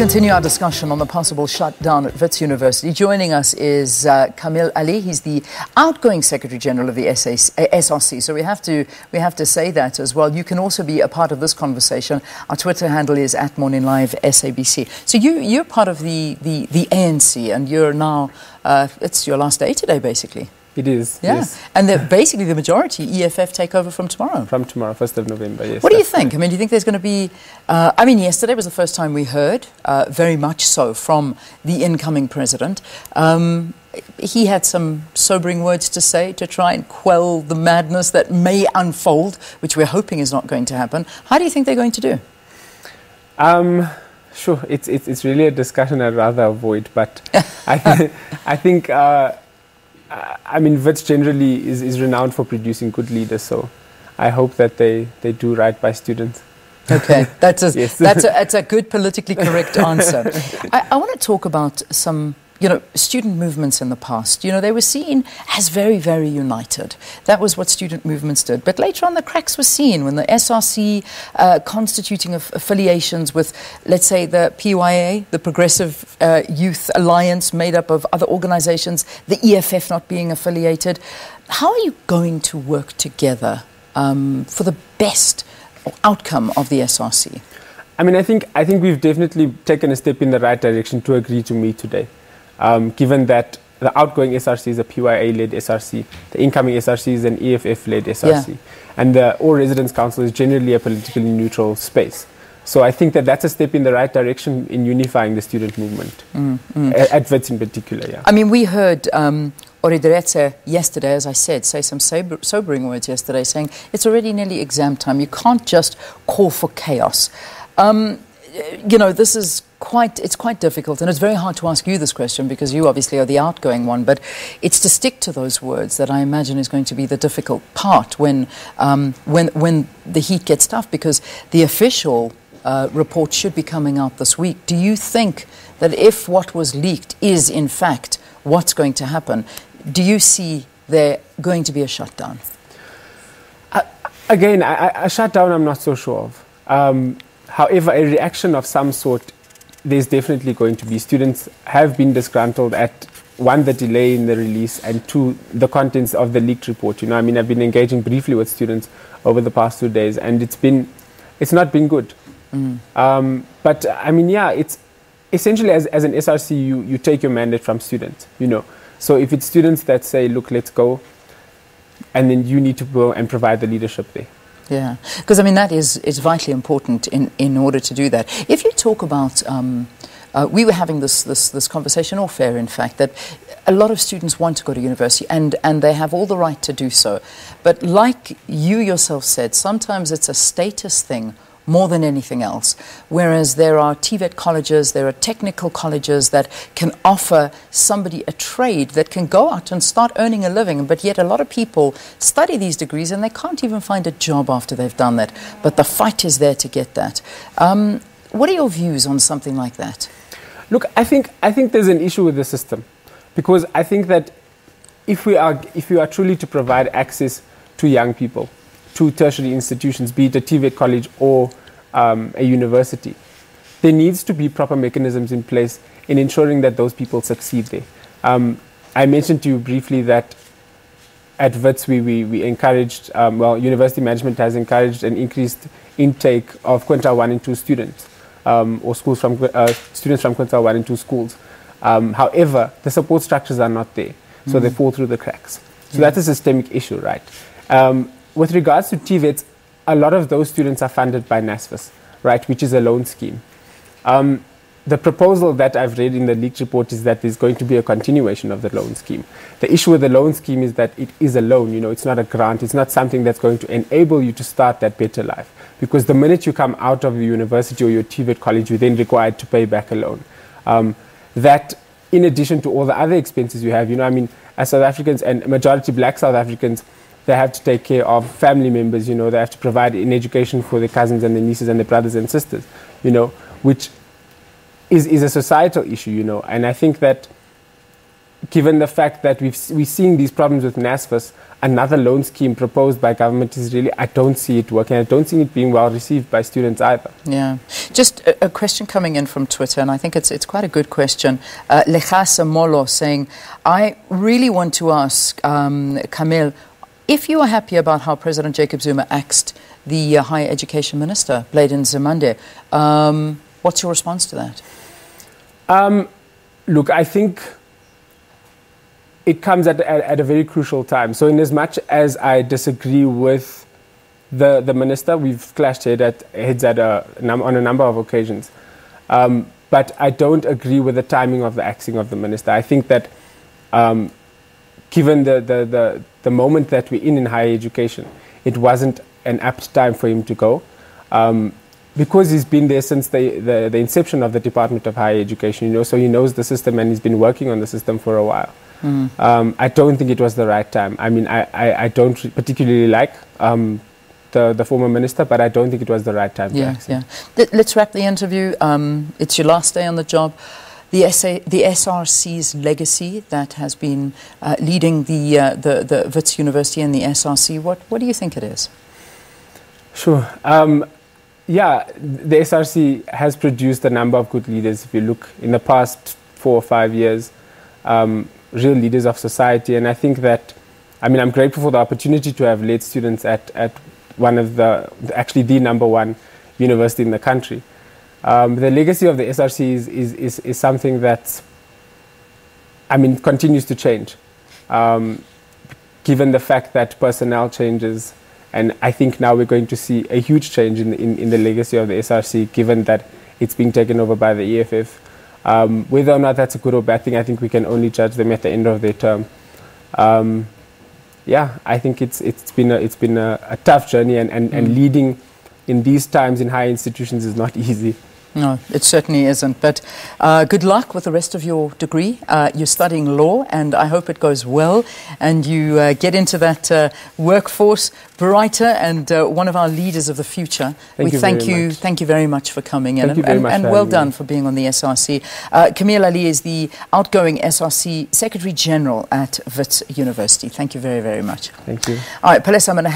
continue our discussion on the possible shutdown at Wits University. Joining us is Kaamil Alli. He's the outgoing Secretary General of the SRC. So we have to say that as well. You can also be a part of this conversation. Our Twitter handle is @MorningLive SABC. So you're part of the ANC, and you're now it's your last day today, basically. It is, yeah. Yes. And basically the majority, EFF, take over from tomorrow. From tomorrow, 1st of November, yes. What do you think? I mean, do you think there's going to be... yesterday was the first time we heard, very much so, from the incoming president. He had some sobering words to say to try and quell the madness that may unfold, which we're hoping is not going to happen. How do you think they're going to do? Sure, it's really a discussion I'd rather avoid, but I think... Wits generally is renowned for producing good leaders, so I hope that they do right by students. Okay, that's yes. that's a good politically correct answer. I want to talk about some, student movements in the past. They were seen as very, very united. That was what student movements did. But later on, the cracks were seen when the SRC constituting of affiliations with, let's say, the PYA, the Progressive Youth Alliance, made up of other organizations, the EFF not being affiliated. How are you going to work together for the best outcome of the SRC? I think we've definitely taken a step in the right direction to agree to meet today. Given that the outgoing SRC is a PYA-led SRC, the incoming SRC is an EFF-led SRC, and the All Residents Council is generally a politically neutral space. So I think that's a step in the right direction in unifying the student movement, at Wits in particular, yeah. We heard Oridretse yesterday, as I said, say some sobering words yesterday, saying it's already nearly exam time. You can't just call for chaos. This is it's quite difficult, and it's very hard to ask you this question because you obviously are the outgoing one, but it's to stick to those words that I imagine is going to be the difficult part when the heat gets tough, because the official report should be coming out this week. Do you think that if what was leaked is in fact what's going to happen, do you see there going to be a shutdown? Again, a shutdown I'm not so sure of. However, a reaction of some sort, there's definitely going to be. Students have been disgruntled at, one, the delay in the release, and two, the contents of the leaked report. I've been engaging briefly with students over the past 2 days, and it's not been good. But it's essentially as an SRC, you take your mandate from students, So if it's students that say, look, let's go, and then you need to go and provide the leadership there. Yeah, because that is vitally important in order to do that. If you talk about, we were having this conversation off air, in fact, that a lot of students want to go to university and they have all the right to do so. But like you yourself said, sometimes it's a status thing more than anything else, whereas there are TVET colleges, there are technical colleges that can offer somebody a trade that can go out and start earning a living, but yet a lot of people study these degrees and they can't even find a job after they've done that, but the fight is there to get that. What are your views on something like that? Look, I think there's an issue with the system, because I think that if we are truly to provide access to young people, to tertiary institutions, be it a TVET college or a university, there needs to be proper mechanisms in place in ensuring that those people succeed there. I mentioned to you briefly that at Wits we encouraged, university management has encouraged an increased intake of quintile 1 and 2 students, or students from quintile 1 and 2 schools. However, the support structures are not there, so they fall through the cracks. So that's a systemic issue, right? With regards to TVETs, a lot of those students are funded by NSFAS, right, which is a loan scheme. The proposal that I've read in the leaked report is that there's going to be a continuation of the loan scheme. The issue with the loan scheme is that it is a loan, it's not a grant. It's not something that's going to enable you to start that better life. Because the minute you come out of the university or your TVET college, you're then required to pay back a loan. That, in addition to all the other expenses you have, as South Africans, and majority black South Africans, they have to take care of family members, they have to provide an education for their cousins and their nieces and their brothers and sisters, which is a societal issue, and I think that given the fact that we're seeing these problems with NSFAS, another loan scheme proposed by government is really, I don't see it working. I don't see it being well received by students either. Yeah. Just a question coming in from Twitter, and I think it's quite a good question. Lechasa Molo saying, I really want to ask Kaamil, if you are happy about how President Jacob Zuma axed the Higher Education Minister, Bladen Zimande, what's your response to that? Look, I think it comes at a very crucial time. So in as much as I disagree with the minister, we've clashed heads on a number of occasions. But I don't agree with the timing of the axing of the minister. I think that given the moment that we're in higher education, it wasn't an apt time for him to go. Because he's been there since the inception of the Department of Higher Education, so he knows the system and he's been working on the system for a while. I don't think it was the right time. I mean, I don't particularly like the former minister, but I don't think it was the right time to act. Yeah. Let's wrap the interview. It's your last day on the job. The SRC's legacy that has been leading the Wits University and the SRC, what do you think it is? Sure. Yeah, the SRC has produced a number of good leaders. If you look in the past 4 or 5 years, real leaders of society. And I think that, I mean, I'm grateful for the opportunity to have led students at one of actually the #1 university in the country. The legacy of the SRC is something that, I mean, continues to change. Given the fact that personnel changes, and I think now we're going to see a huge change in the legacy of the SRC, given that it's being taken over by the EFF. Whether or not that's a good or bad thing, I think we can only judge them at the end of their term. Yeah, I think it's been a tough journey, and leading in these times in higher institutions is not easy. No, it certainly isn't. But good luck with the rest of your degree. You're studying law, and I hope it goes well, and you get into that workforce brighter and one of our leaders of the future. Thank you very much for coming in, and well done for being on the SRC. Kaamil Alli is the outgoing SRC Secretary General at Wits University. Thank you very, very much. Thank you. All right, Palesa, I'm going to